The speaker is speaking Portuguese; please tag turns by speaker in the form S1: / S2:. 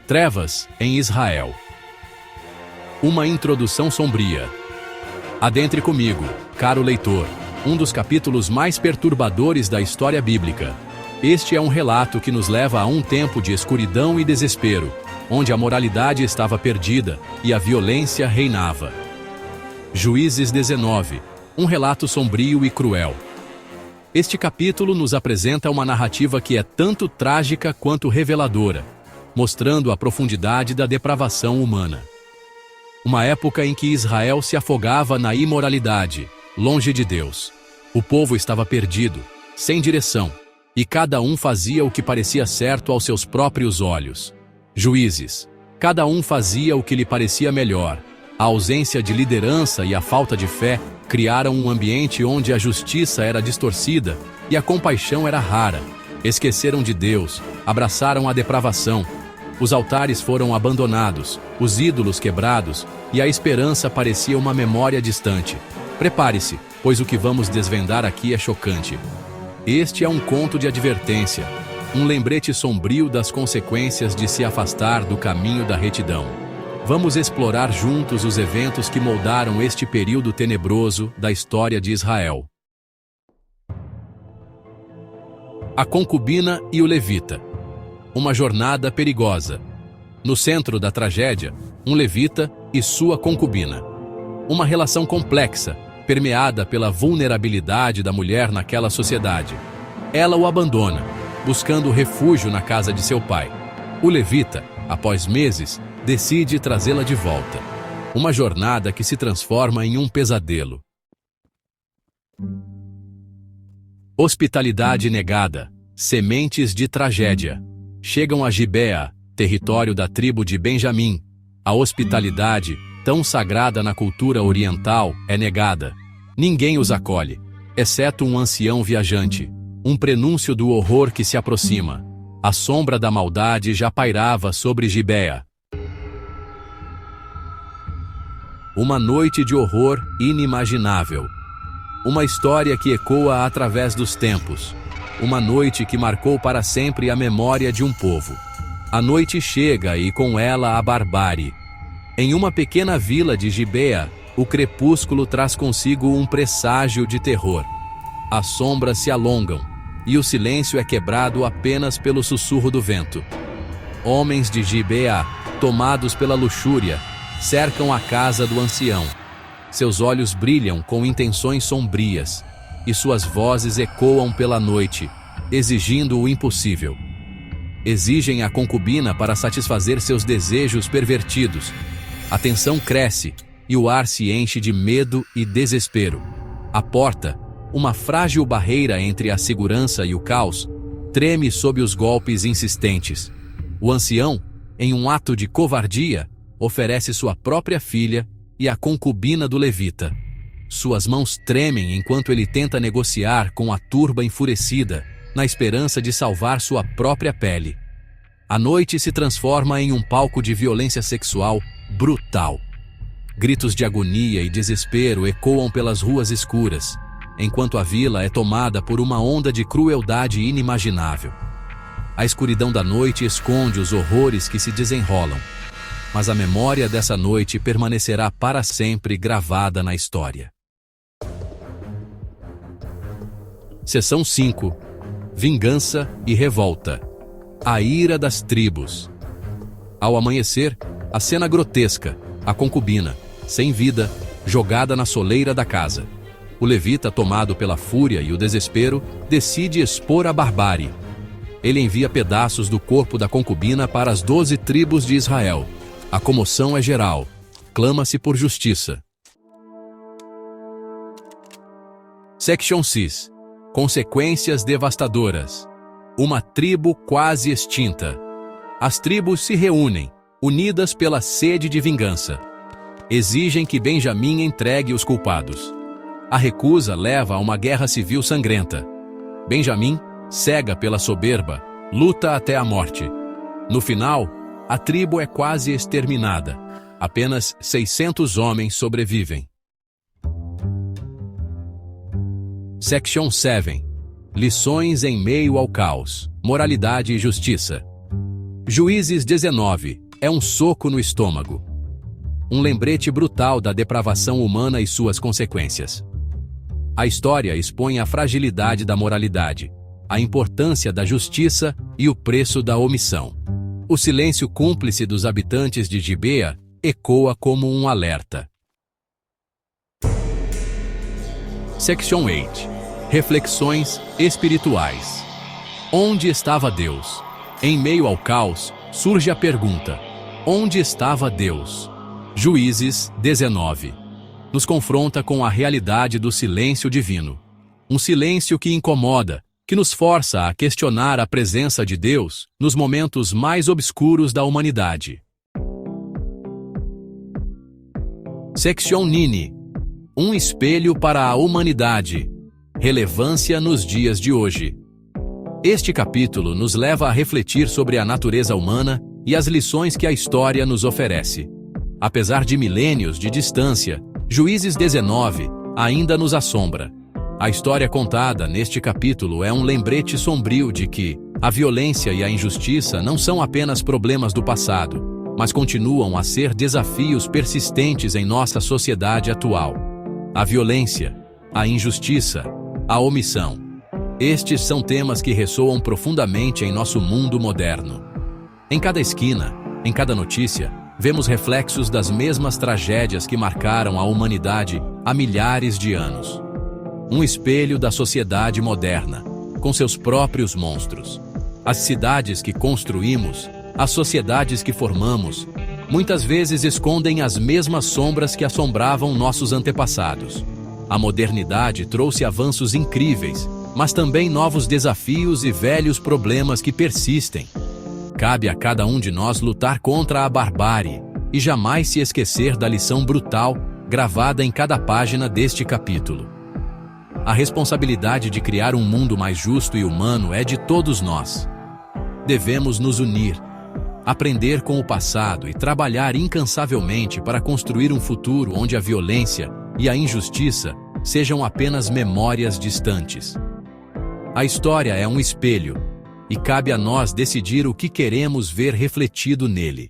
S1: Trevas em Israel. Uma introdução sombria. Adentre comigo, caro leitor, um dos capítulos mais perturbadores da história bíblica. Este é um relato que nos leva a um tempo de escuridão e desespero, onde a moralidade estava perdida e a violência reinava. Juízes 19, um relato sombrio e cruel. Este capítulo nos apresenta uma narrativa que é tanto trágica quanto reveladora, mostrando a profundidade da depravação humana. Uma época em que Israel se afogava na imoralidade, longe de Deus. O povo estava perdido, sem direção, e cada um fazia o que parecia certo aos seus próprios olhos. Juízes. Cada um fazia o que lhe parecia melhor. A ausência de liderança e a falta de fé criaram um ambiente onde a justiça era distorcida e a compaixão era rara. Esqueceram de Deus, abraçaram a depravação. Os altares foram abandonados, os ídolos quebrados, e a esperança parecia uma memória distante. Prepare-se, pois o que vamos desvendar aqui é chocante. Este é um conto de advertência, um lembrete sombrio das consequências de se afastar do caminho da retidão. Vamos explorar juntos os eventos que moldaram este período tenebroso da história de Israel. A concubina e o levita. Uma jornada perigosa. No centro da tragédia, um levita e sua concubina. Uma relação complexa, permeada pela vulnerabilidade da mulher naquela sociedade. Ela o abandona, buscando refúgio na casa de seu pai. O levita, após meses, decide trazê-la de volta. Uma jornada que se transforma em um pesadelo. Hospitalidade negada. Sementes de tragédia. Chegam a Gibeá, território da tribo de Benjamim. A hospitalidade, tão sagrada na cultura oriental, é negada. Ninguém os acolhe, exceto um ancião viajante, um prenúncio do horror que se aproxima. A sombra da maldade já pairava sobre Gibeá. Uma noite de horror inimaginável. Uma história que ecoa através dos tempos. Uma noite que marcou para sempre a memória de um povo. A noite chega e com ela a barbárie. Em uma pequena vila de Gibeá, o crepúsculo traz consigo um presságio de terror. As sombras se alongam, e o silêncio é quebrado apenas pelo sussurro do vento. Homens de Gibeá, tomados pela luxúria, cercam a casa do ancião. Seus olhos brilham com intenções sombrias, e suas vozes ecoam pela noite, exigindo o impossível. Exigem a concubina para satisfazer seus desejos pervertidos. A tensão cresce, e o ar se enche de medo e desespero. A porta, uma frágil barreira entre a segurança e o caos, treme sob os golpes insistentes. O ancião, em um ato de covardia, oferece sua própria filha e a concubina do levita. Suas mãos tremem enquanto ele tenta negociar com a turba enfurecida, na esperança de salvar sua própria pele. A noite se transforma em um palco de violência sexual brutal. Gritos de agonia e desespero ecoam pelas ruas escuras, enquanto a vila é tomada por uma onda de crueldade inimaginável. A escuridão da noite esconde os horrores que se desenrolam, mas a memória dessa noite permanecerá para sempre gravada na história. Seção 5. Vingança e revolta. A ira das tribos. Ao amanhecer, a cena grotesca, a concubina, sem vida, jogada na soleira da casa. O levita, tomado pela fúria e o desespero, decide expor a barbárie. Ele envia pedaços do corpo da concubina para as 12 tribos de Israel. A comoção é geral. Clama-se por justiça. Section 6. Consequências devastadoras. Uma tribo quase extinta. As tribos se reúnem, unidas pela sede de vingança. Exigem que Benjamim entregue os culpados. A recusa leva a uma guerra civil sangrenta. Benjamim, cega pela soberba, luta até a morte. No final, a tribo é quase exterminada. Apenas 600 homens sobrevivem. Section 7. Lições em meio ao caos. Moralidade e justiça. Juízes 19 é um soco no estômago. Um lembrete brutal da depravação humana e suas consequências. A história expõe a fragilidade da moralidade, a importância da justiça e o preço da omissão. O silêncio cúmplice dos habitantes de Gibeá ecoa como um alerta. Section 8. Reflexões espirituais. Onde estava Deus? Em meio ao caos, surge a pergunta: onde estava Deus? Juízes 19. Nos confronta com a realidade do silêncio divino. Um silêncio que incomoda, que nos força a questionar a presença de Deus nos momentos mais obscuros da humanidade. Section 9. Um espelho para a humanidade. Relevância nos dias de hoje. Este capítulo nos leva a refletir sobre a natureza humana e as lições que a história nos oferece. Apesar de milênios de distância, Juízes 19 ainda nos assombra. A história contada neste capítulo é um lembrete sombrio de que a violência e a injustiça não são apenas problemas do passado, mas continuam a ser desafios persistentes em nossa sociedade atual. A violência, a injustiça, a omissão. Estes são temas que ressoam profundamente em nosso mundo moderno. Em cada esquina, em cada notícia, vemos reflexos das mesmas tragédias que marcaram a humanidade há milhares de anos. Um espelho da sociedade moderna, com seus próprios monstros. As cidades que construímos, as sociedades que formamos, muitas vezes escondem as mesmas sombras que assombravam nossos antepassados. A modernidade trouxe avanços incríveis, mas também novos desafios e velhos problemas que persistem. Cabe a cada um de nós lutar contra a barbárie e jamais se esquecer da lição brutal gravada em cada página deste capítulo. A responsabilidade de criar um mundo mais justo e humano é de todos nós. Devemos nos unir, aprender com o passado e trabalhar incansavelmente para construir um futuro onde a violência e a injustiça sejam apenas memórias distantes. A história é um espelho, e cabe a nós decidir o que queremos ver refletido nele.